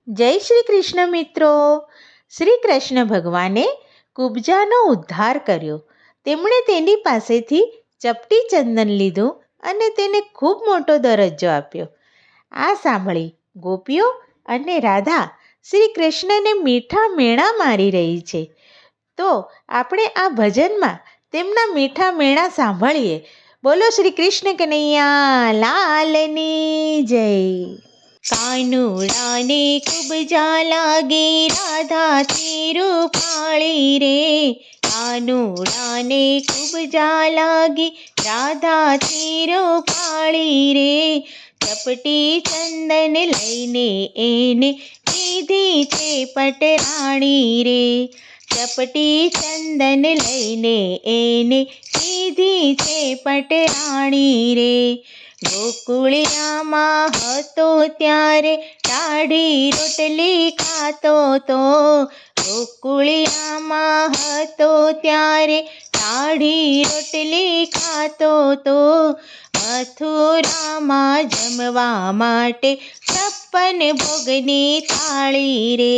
જય શ્રી કૃષ્ણ મિત્રો. શ્રી કૃષ્ણ ભગવાને કુબજાનો ઉદ્ધાર કર્યો. તેમણે તેની પાસેથી ચપટી ચંદન લીધું અને તેને ખૂબ મોટો દરજ્જો આપ્યો. આ સાંભળી ગોપીઓ અને રાધા શ્રી કૃષ્ણને મીઠા મેણા મારી રહી છે. તો આપણે આ ભજનમાં તેમના મીઠા મેણા સાંભળીએ. બોલો શ્રી કૃષ્ણ કનૈયા લાલની જય. કાનુડાને કુબજા લાગે રાધાથી રૂપાળી રે. કાનુડાને કુબજા લાગે રાધાથી રૂપાળી રે. ચપટી ચંદન લઈને એને કીધી છે પટરાણી રે. ચપટી ચંદન લઈને એને કીધી છે પટરાણી રે. ગોકુળિયામાં હતો ત્યારે ટાઢી રોટલી ખાતો તો. ગોકુળિયામાં હતો ત્યારે ટાઢી રોટલી ખાતો તો. મથુરામાં જમવા માટે 56 ભોગની થાળી રે.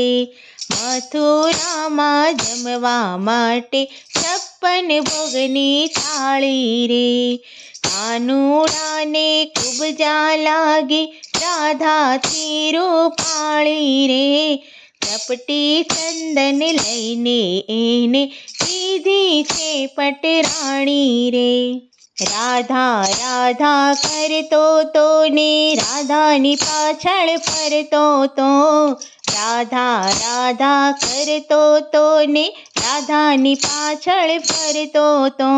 મથુરામાં જમવા માટે 56 ભોગની થાળી રે. કાનુડાને કુબજા લાગી રાધાથી રૂપાળી રે. ચપટી ચંદન લઈને એને કીધી છે પટરાણી રે. રાધા રાધા કરતો તો ને રાધાની પાછળ ફરતો તો. રાધા રાધા કરતો તો ને રાધાની પાછળ ફરતો તો.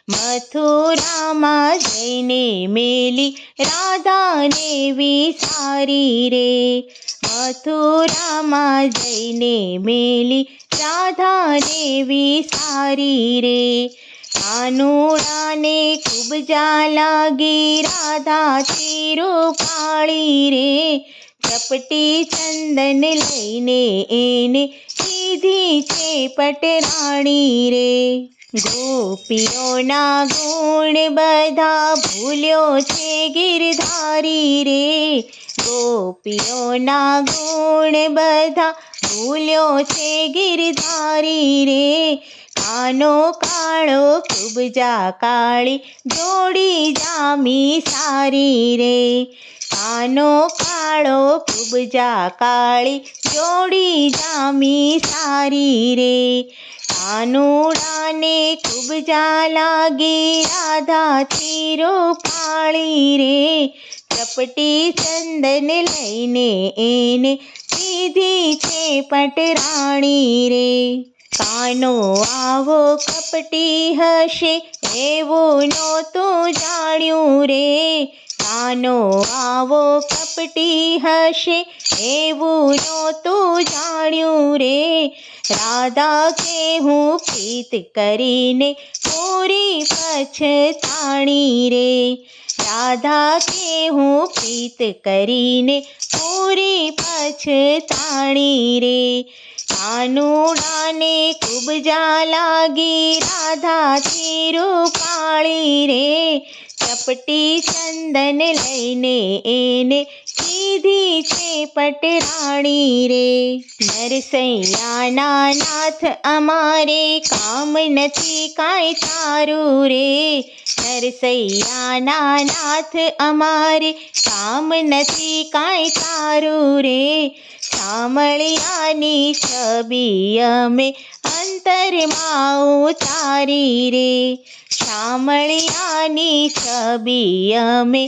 મથુરામાં જઈને મેલી રાધાને વિસારી રે. મથુરામાં જઈને મેલી રાધાને વિસારી રે. કાનુડાને કુબજા લાગી રાધાથી રૂપાળી રે. ચપટી ચંદન લઈને એને કીધી છે પટરાણી રે. ગોપીઓના ગુણ બધા ભૂલ્યો છે ગિરધારી રે. ગોપીઓના ગુણ બધા ભૂલ્યો છે ગિરધારી રે. કાનો કાળો કુબજા કાળી જોડી જામી સારી રે. કાનો કાળો કુબજા કાળી જોડી જામી સારી રે. કાનુડાને કુબજા લાગી રાધાથી રૂપાળી રે. ચપટી ચંદન લઈને એને કીધી છે પટરાણી રે. કાનો આવો કપટી હશે એવું નહોતું જાણ્યું રે. કાનો આવો કપટી હશે એવું નહોતું જાણ્યું રે. રાધા કે હું પ્રીત કરીને પૂરી પછતાણી રે. રાધા કે હું પ્રીત કરીને પૂરી પછતાણી રે. કાનુડાને કુબજા લાગી રાધાથી રૂપાળી રે. ચપટી ચંદન લઈને એને કીધી છે પટરાણી રે. નરસૈયાના નાથ અમારે કામ નથી કાંઈ તારું રે. નરસૈયાના નાથ અમારે કામ નથી કાંઈ તારું રે. શામળિયાની છબી અમે અંતરમાં ઉતારી રે. શામળિયાની છબી અમે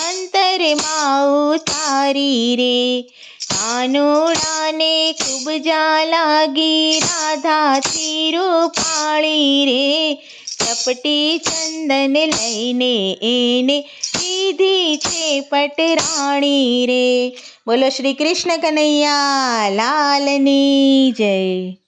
અંતરમાં ઉતારી રે. કાનુડાને કુબજા લાગી રાધાથી રૂપાળી રે. ચપટી ચંદન લઈને એને કીધી છે પટરાણી રે. બોલો શ્રી કૃષ્ણ કનૈયા લાલની જય.